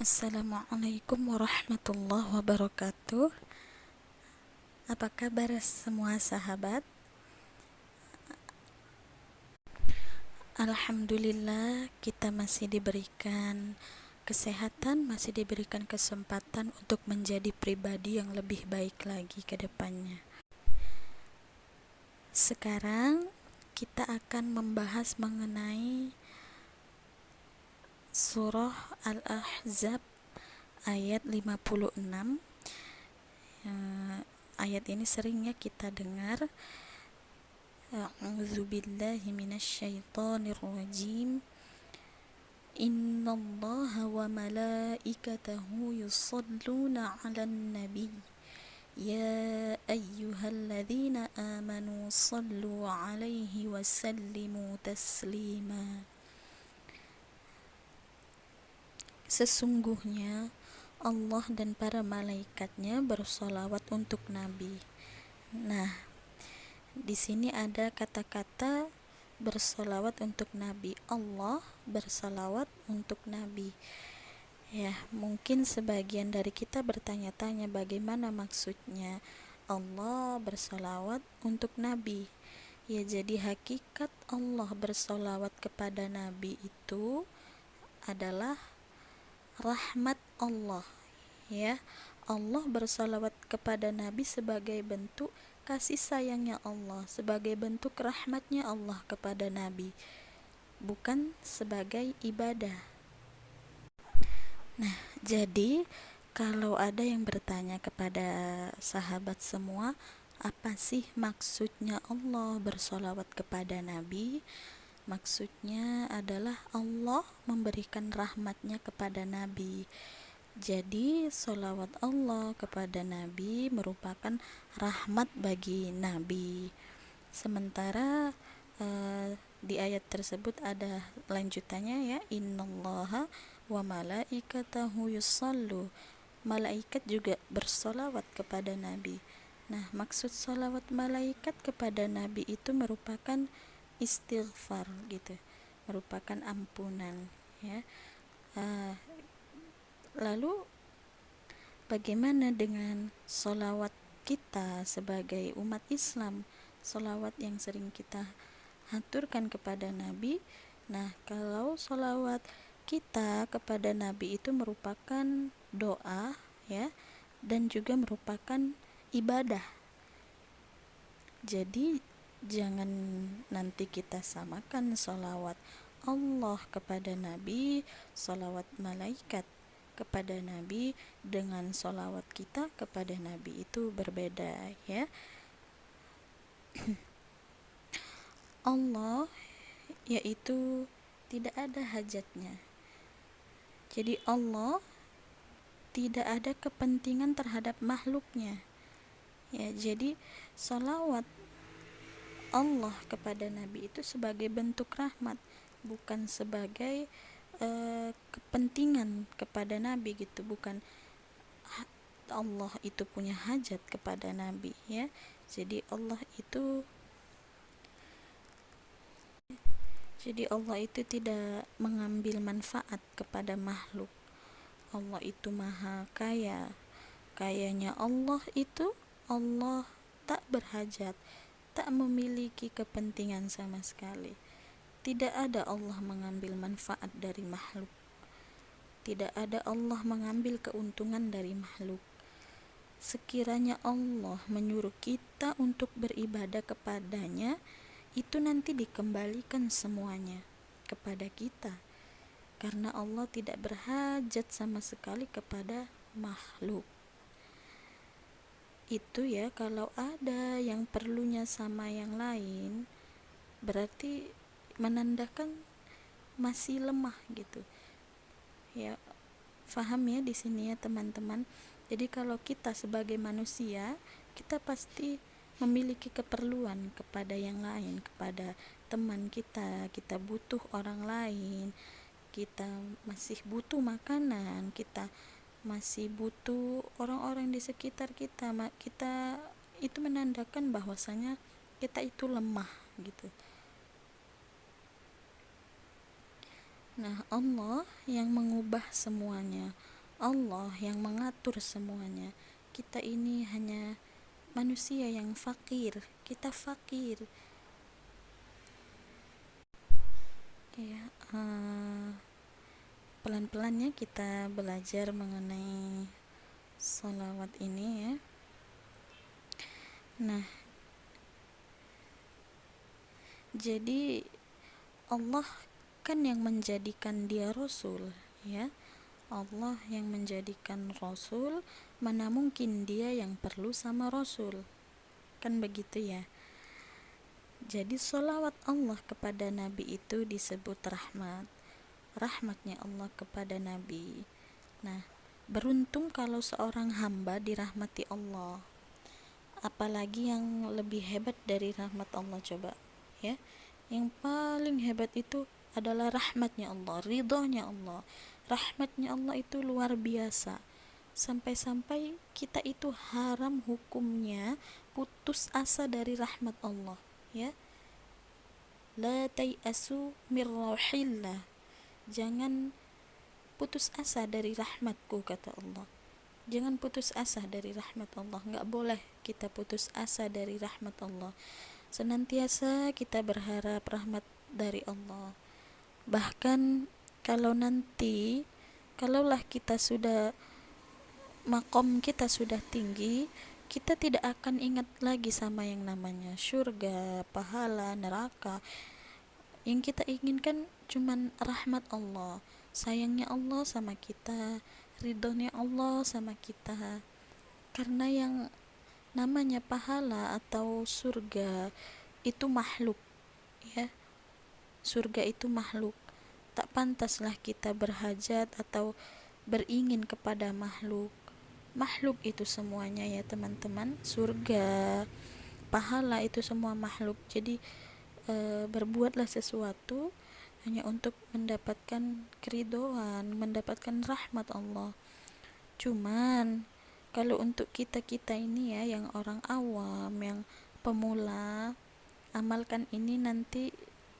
Assalamualaikum warahmatullahi wabarakatuh. Apa kabar semua sahabat? Alhamdulillah, kita masih diberikan kesehatan, masih diberikan kesempatan untuk menjadi pribadi yang lebih baik lagi ke depannya. Sekarang kita akan membahas mengenai surah Al-Ahzab ayat 56. Ayat ini seringnya kita dengar. A'udzubillahi minasyaitonir rajim. Innallaha wa malaikatahu yusholluna 'alan nabiy. Ya ayyuhalladzina amanu shallu 'alaihi wa sallimu taslima. Sesungguhnya Allah dan para malaikatnya bersolawat untuk Nabi. Nah, di sini ada kata-kata bersolawat untuk Nabi. Allah bersolawat untuk Nabi. Ya, mungkin sebagian dari kita bertanya-tanya bagaimana maksudnya Allah bersolawat untuk Nabi. Ya, jadi hakikat Allah bersolawat kepada Nabi itu adalah rahmat Allah. Ya, Allah bersolawat kepada Nabi sebagai bentuk kasih sayangnya Allah, sebagai bentuk rahmatnya Allah kepada Nabi, bukan sebagai ibadah. Nah, jadi kalau ada yang bertanya kepada sahabat semua, apa sih maksudnya Allah bersolawat kepada Nabi? Maksudnya adalah Allah memberikan rahmatnya kepada Nabi. Jadi solawat Allah kepada Nabi merupakan rahmat bagi Nabi. Sementara di ayat tersebut ada lanjutannya, ya, innallaha wa malaikatahu yusallu. Malaikat juga bersolawat kepada Nabi. Nah, maksud solawat malaikat kepada Nabi itu merupakan istighfar gitu, merupakan ampunan, ya. Lalu bagaimana dengan solawat kita sebagai umat Islam, solawat yang sering kita haturkan kepada Nabi? Nah, kalau solawat kita kepada Nabi itu merupakan doa, ya, dan juga merupakan ibadah. Jadi jangan nanti kita samakan solawat Allah kepada Nabi, solawat malaikat kepada Nabi dengan solawat kita kepada Nabi, itu berbeda, ya. Allah yaitu tidak ada hajatnya. Jadi Allah tidak ada kepentingan terhadap makhluknya, ya. Jadi solawat Allah kepada Nabi itu sebagai bentuk rahmat, bukan sebagai kepentingan kepada Nabi gitu, bukan Allah itu punya hajat kepada Nabi, ya. Jadi Allah itu tidak mengambil manfaat kepada makhluk. Allah itu maha kaya. Kayanya Allah itu Allah tak berhajat, tak memiliki kepentingan sama sekali. Tidak ada Allah mengambil manfaat dari makhluk. Tidak ada Allah mengambil keuntungan dari makhluk. Sekiranya Allah menyuruh kita untuk beribadah kepadanya, itu nanti dikembalikan semuanya kepada kita, karena Allah tidak berhajat sama sekali kepada makhluk. Itu, ya, kalau ada yang perlunya sama yang lain, berarti menandakan masih lemah gitu, ya. Faham ya di sini, ya, teman-teman. Jadi kalau kita sebagai manusia, kita pasti memiliki keperluan kepada yang lain, kepada teman kita. Kita butuh orang lain, kita masih butuh makanan, kita masih butuh orang-orang di sekitar kita. Kita itu menandakan bahwasanya kita itu lemah gitu. Nah, Allah yang mengubah semuanya, Allah yang mengatur semuanya. Kita ini hanya manusia yang fakir, kita fakir ya. Pelan-pelan ya kita belajar mengenai sholawat ini ya. Nah, jadi Allah kan yang menjadikan dia rasul ya. Allah yang menjadikan rasul, mana mungkin dia yang perlu sama rasul, kan begitu ya. Jadi sholawat Allah kepada Nabi itu disebut rahmat, rahmatnya Allah kepada Nabi. Nah, beruntung kalau seorang hamba dirahmati Allah. Apalagi yang lebih hebat dari rahmat Allah coba ya. Yang paling hebat itu adalah rahmatnya Allah, ridhonya Allah. Rahmatnya Allah itu luar biasa. Sampai-sampai kita itu haram hukumnya putus asa dari rahmat Allah ya. La tayasu mir rauhillah. Jangan putus asa dari rahmatku, kata Allah. Jangan putus asa dari rahmat Allah. Nggak boleh kita putus asa dari rahmat Allah. Senantiasa kita berharap rahmat dari Allah. Bahkan kalaulah kita sudah, makom kita sudah tinggi, kita tidak akan ingat lagi sama yang namanya surga, pahala, neraka. Yang kita inginkan cuman rahmat Allah, sayangnya Allah sama kita, ridhonya Allah sama kita. Karena yang namanya pahala atau surga itu makhluk ya. Surga itu makhluk. Tak pantaslah kita berhajat atau beringin kepada makhluk. Makhluk itu semuanya ya teman-teman. Surga, pahala itu semua makhluk. Jadi berbuatlah sesuatu hanya untuk mendapatkan keridhaan, mendapatkan rahmat Allah. Cuman kalau untuk kita ini ya, yang orang awam, yang pemula, amalkan ini nanti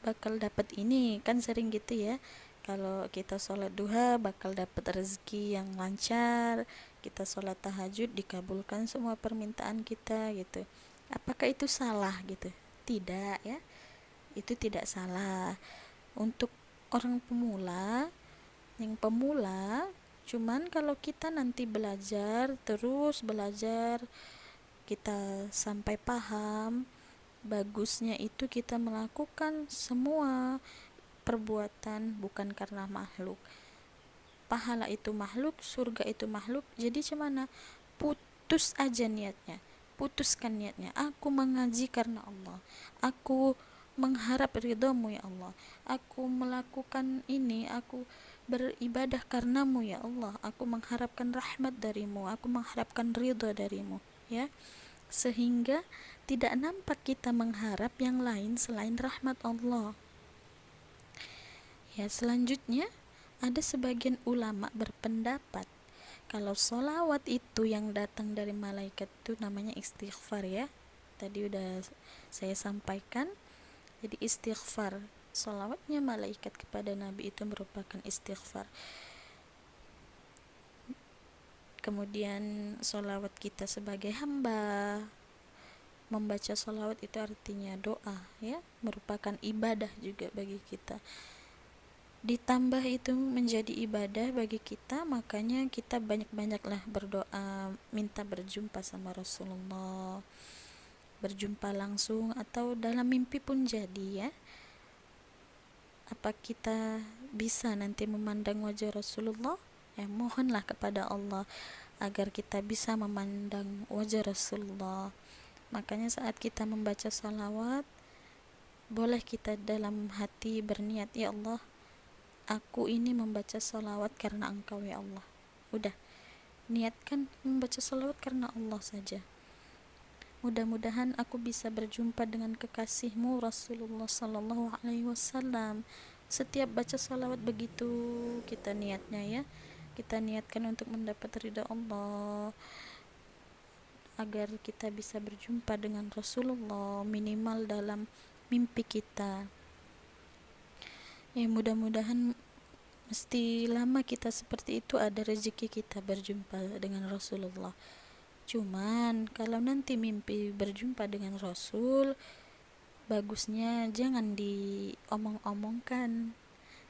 bakal dapat ini, kan sering gitu ya. Kalau kita sholat duha bakal dapat rezeki yang lancar, kita sholat tahajud dikabulkan semua permintaan kita gitu. Apakah itu salah gitu? Tidak ya, itu tidak salah. Untuk orang pemula, yang pemula, cuman kalau kita nanti belajar, terus belajar, kita sampai paham, bagusnya itu kita melakukan semua perbuatan bukan karena makhluk. Pahala itu makhluk, surga itu makhluk. Jadi gimana? Putus aja niatnya, putuskan niatnya. Aku mengaji karena Allah, aku mengharap ridhomu ya Allah, aku melakukan ini, aku beribadah karenamu ya Allah, aku mengharapkan rahmat darimu, aku mengharapkan ridho darimu ya. Sehingga tidak nampak kita mengharap yang lain selain rahmat Allah ya. Selanjutnya ada sebagian ulama berpendapat kalau sholawat itu yang datang dari malaikat itu namanya istighfar ya. Tadi udah saya sampaikan. Jadi istighfar, sholawatnya malaikat kepada Nabi itu merupakan istighfar. Kemudian sholawat kita sebagai hamba, membaca sholawat itu artinya doa ya, merupakan ibadah juga bagi kita. Ditambah itu menjadi ibadah bagi kita, makanya kita banyak-banyaklah berdoa, minta berjumpa sama Rasulullah, berjumpa langsung atau dalam mimpi pun jadi ya. Apa kita bisa nanti memandang wajah Rasulullah? Ya mohonlah kepada Allah agar kita bisa memandang wajah Rasulullah. Makanya saat kita membaca salawat, boleh kita dalam hati berniat, ya Allah, aku ini membaca salawat karena Engkau ya Allah. Udah, niatkan membaca salawat karena Allah saja. Mudah-mudahan aku bisa berjumpa dengan kekasihmu Rasulullah Sallallahu Alaihi Wasallam. Setiap baca salawat begitu kita niatnya ya. Kita niatkan untuk mendapat ridha Allah, agar kita bisa berjumpa dengan Rasulullah minimal dalam mimpi kita. Ya mudah-mudahan Mesti lama kita seperti itu ada rezeki kita berjumpa dengan Rasulullah. Cuman kalau nanti mimpi berjumpa dengan Rasul, bagusnya jangan diomong-omongkan,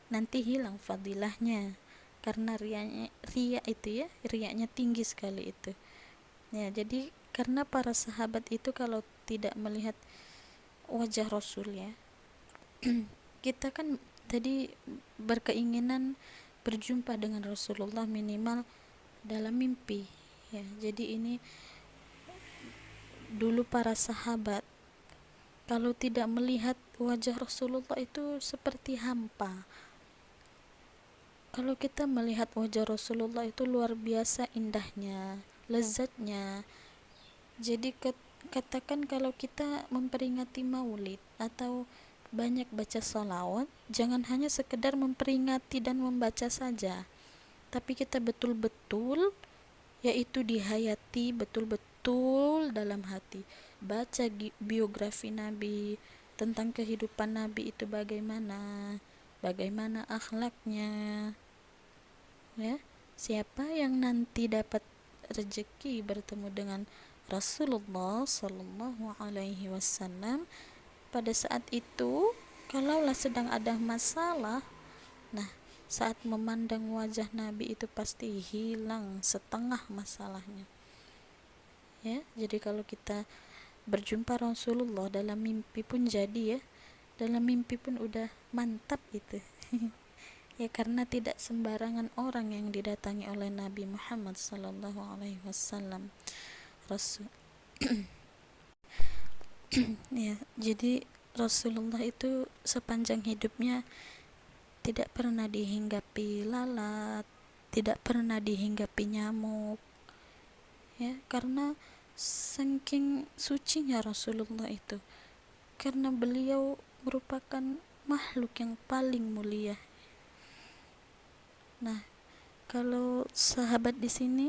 nanti hilang fadilahnya, karena ria itu ya, riaknya tinggi sekali itu ya. Jadi karena para sahabat itu kalau tidak melihat wajah Rasul ya, kita kan tadi berkeinginan berjumpa dengan Rasulullah minimal dalam mimpi ya. Jadi ini dulu para sahabat kalau tidak melihat wajah Rasulullah itu seperti hampa. Kalau kita melihat wajah Rasulullah itu luar biasa indahnya, lezatnya. Jadi katakan kalau kita memperingati maulid atau banyak baca sholawat, jangan hanya sekedar memperingati dan membaca saja, tapi kita betul-betul yaitu dihayati betul-betul dalam hati. Baca biografi Nabi, tentang kehidupan Nabi itu bagaimana akhlaknya ya. Siapa yang nanti dapat rezeki bertemu dengan Rasulullah Sallallahu Alaihi Wasallam, pada saat itu kalaulah sedang ada masalah, nah saat memandang wajah Nabi itu pasti hilang setengah masalahnya ya. Jadi kalau kita berjumpa Rasulullah dalam mimpi pun jadi ya, dalam mimpi pun udah mantap itu ya, karena tidak sembarangan orang yang didatangi oleh Nabi Muhammad sallallahu alaihi wasallam Rasul ya. Jadi Rasulullah itu sepanjang hidupnya tidak pernah dihinggapi lalat, tidak pernah dihinggapi nyamuk ya, karena saking sucinya Rasulullah itu, karena beliau merupakan makhluk yang paling mulia. Nah, kalau sahabat di sini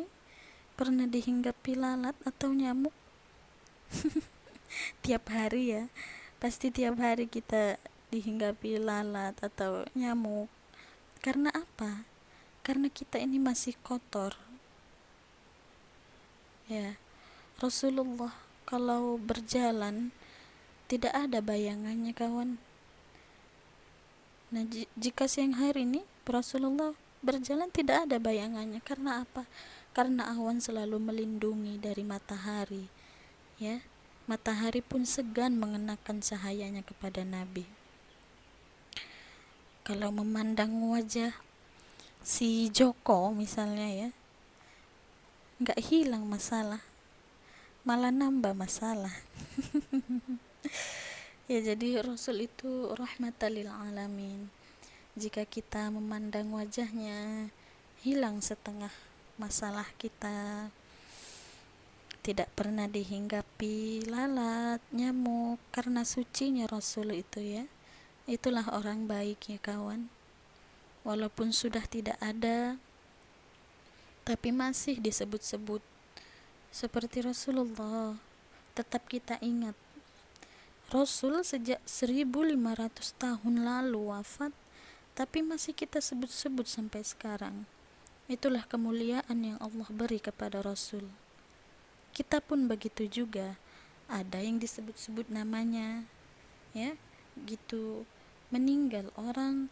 pernah dihinggapi lalat atau nyamuk? Tiap hari ya, pasti tiap hari kita dihinggapi lalat atau nyamuk. Karena apa? Karena kita ini masih kotor ya. Rasulullah kalau berjalan tidak ada bayangannya kawan. Nah, jika siang hari ini Rasulullah berjalan tidak ada bayangannya. Karena apa? Karena awan selalu melindungi dari matahari ya. Matahari pun segan mengenakan cahayanya kepada Nabi. Kalau memandang wajah si Joko misalnya ya, nggak hilang masalah, malah nambah masalah. Ya, jadi Rasul itu rahmatan lil alamin. Jika kita memandang wajahnya, hilang setengah masalah kita. Tidak pernah dihinggapi lalat, nyamuk, karena sucinya Rasul itu ya. Itulah orang baik ya kawan. Walaupun sudah tidak ada, tapi masih disebut-sebut seperti Rasulullah. Tetap kita ingat, Rasul sejak 1500 tahun lalu wafat, tapi masih kita sebut-sebut sampai sekarang. Itulah kemuliaan yang Allah beri kepada Rasul. Kita pun begitu juga, ada yang disebut-sebut namanya ya, gitu. Meninggal orang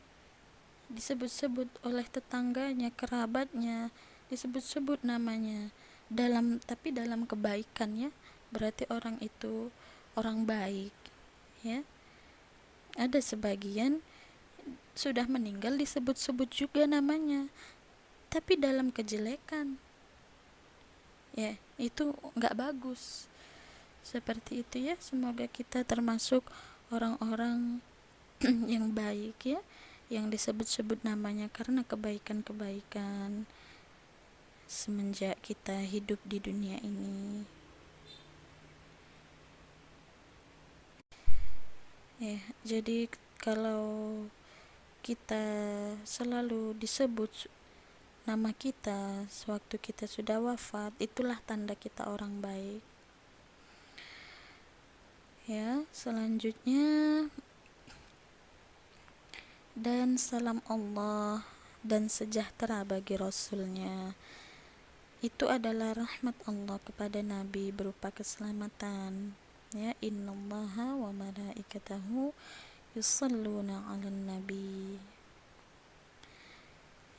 disebut-sebut oleh tetangganya, kerabatnya, disebut-sebut namanya, tapi dalam kebaikan ya, berarti orang itu orang baik ya. Ada sebagian sudah meninggal disebut-sebut juga namanya, tapi dalam kejelekan ya, itu nggak bagus. Seperti itu ya. Semoga kita termasuk orang-orang yang baik ya, yang disebut-sebut namanya karena kebaikan-kebaikan semenjak kita hidup di dunia ini ya. Jadi kalau kita selalu disebut nama kita sewaktu kita sudah wafat, itulah tanda kita orang baik ya. Selanjutnya, dan salam Allah dan sejahtera bagi Rasulnya. Itu adalah rahmat Allah kepada Nabi berupa keselamatan. Ya, innallaha wa malaikatahu yusalluna 'alan nabi.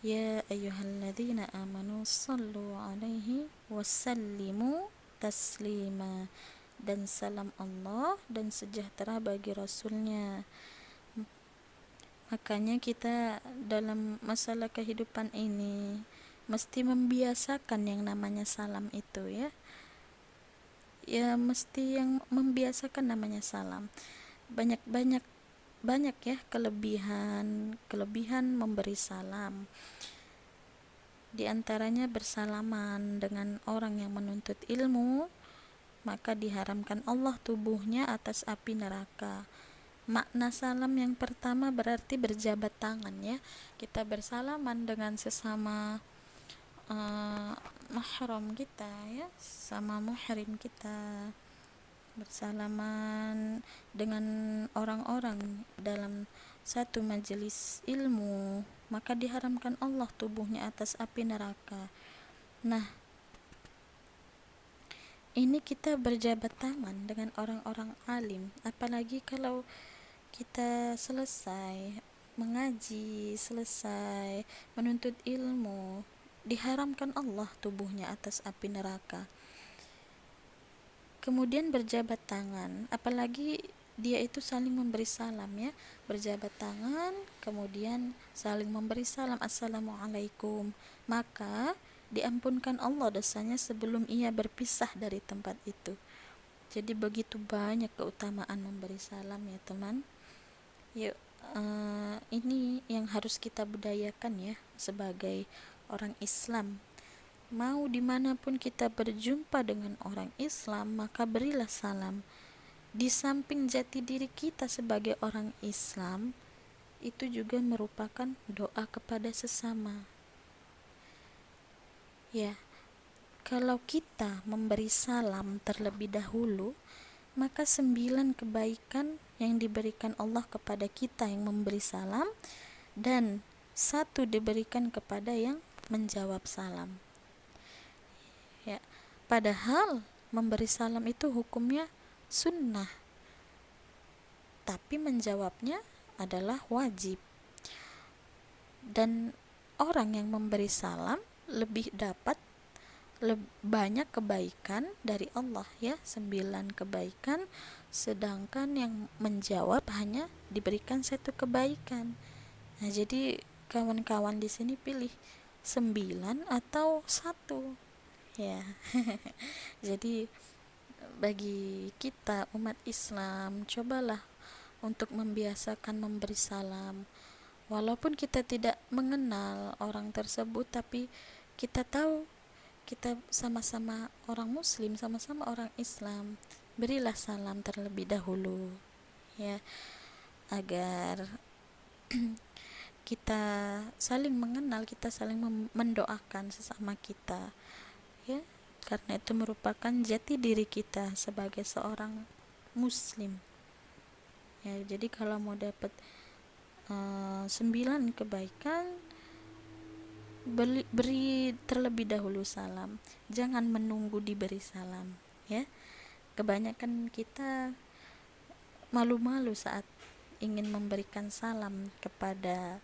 Ya ayyuhalladzina amanu sallu 'alaihi wasallimu taslima. Dan salam Allah dan sejahtera bagi Rasulnya. Makanya kita dalam masalah kehidupan ini mesti membiasakan yang namanya salam itu, ya. Ya, mesti yang membiasakan namanya salam. Banyak ya kelebihan memberi salam. Di antaranya bersalaman dengan orang yang menuntut ilmu, maka diharamkan Allah tubuhnya atas api neraka. Makna salam yang pertama berarti berjabat tangan, ya. Kita bersalaman dengan sesama mahram kita, ya, sama muhrim kita. Bersalaman dengan orang-orang dalam satu majelis ilmu, maka diharamkan Allah tubuhnya atas api neraka. Nah, ini kita berjabat tangan dengan orang-orang alim, apalagi kalau kita selesai mengaji, selesai menuntut ilmu, diharamkan Allah tubuhnya atas api neraka. Kemudian berjabat tangan, apalagi dia itu saling memberi salam, ya. Berjabat tangan, kemudian saling memberi salam, assalamualaikum, maka diampunkan Allah dosanya sebelum ia berpisah dari tempat itu. Jadi begitu banyak keutamaan memberi salam, ya teman. Yuk, ini yang harus kita budayakan, ya, sebagai orang Islam. Mau dimanapun kita berjumpa dengan orang Islam, maka berilah salam. Di samping jati diri kita sebagai orang Islam, itu juga merupakan doa kepada sesama. Ya, kalau kita memberi salam terlebih dahulu, maka 9 kebaikan yang diberikan Allah kepada kita yang memberi salam, dan 1 diberikan kepada yang menjawab salam. Ya, padahal memberi salam itu hukumnya sunnah, tapi menjawabnya adalah wajib. Dan orang yang memberi salam lebih dapat banyak kebaikan dari Allah, ya, 9 kebaikan, sedangkan yang menjawab hanya diberikan 1 kebaikan. Nah, jadi kawan-kawan di sini pilih 9 atau 1, ya. Jadi bagi kita umat Islam, cobalah untuk membiasakan memberi salam. Walaupun kita tidak mengenal orang tersebut, tapi kita tahu kita sama-sama orang Muslim, sama-sama orang Islam, berilah salam terlebih dahulu, ya, agar kita saling mengenal, kita saling mendoakan sesama kita, ya, karena itu merupakan jati diri kita sebagai seorang Muslim, ya. Jadi kalau mau dapat 9 kebaikan, beri terlebih dahulu salam, jangan menunggu diberi salam, ya. Kebanyakan kita malu-malu saat ingin memberikan salam kepada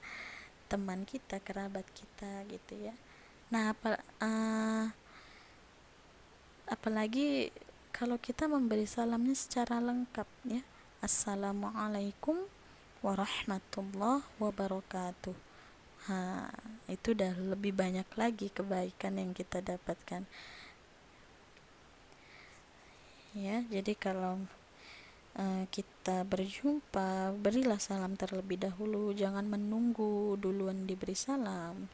teman kita, kerabat kita, gitu, ya. Nah, apalagi kalau kita memberi salamnya secara lengkap, ya, assalamualaikum warahmatullahi wabarakatuh. Itu udah lebih banyak lagi kebaikan yang kita dapatkan, ya. Jadi kalau kita berjumpa, berilah salam terlebih dahulu, jangan menunggu duluan diberi salam.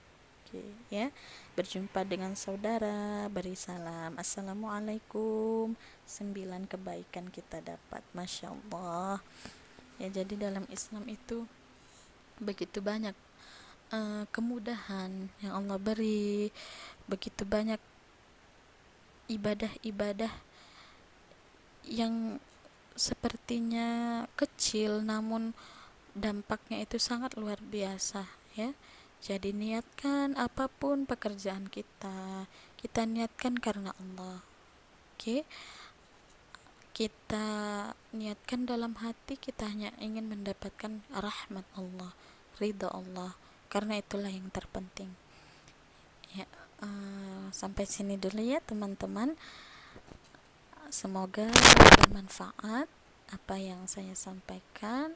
Oke, ya. Berjumpa dengan saudara, beri salam, assalamualaikum, 9 kebaikan kita dapat, masya Allah, ya. Jadi dalam Islam itu begitu banyak kemudahan yang Allah beri, begitu banyak ibadah-ibadah yang sepertinya kecil namun dampaknya itu sangat luar biasa, ya. Jadi niatkan apapun pekerjaan kita, kita niatkan karena Allah. Oke, kita niatkan dalam hati kita hanya ingin mendapatkan rahmat Allah, ridha Allah, karena itulah yang terpenting. Ya, sampai sini dulu ya teman-teman. Semoga bermanfaat apa yang saya sampaikan,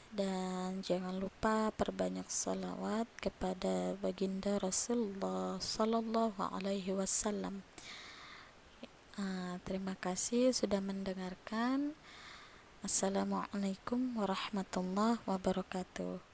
dan jangan lupa perbanyak salawat kepada baginda Rasulullah Sallallahu Alaihi Wasallam. Terima kasih sudah mendengarkan. Assalamualaikum warahmatullahi wabarakatuh.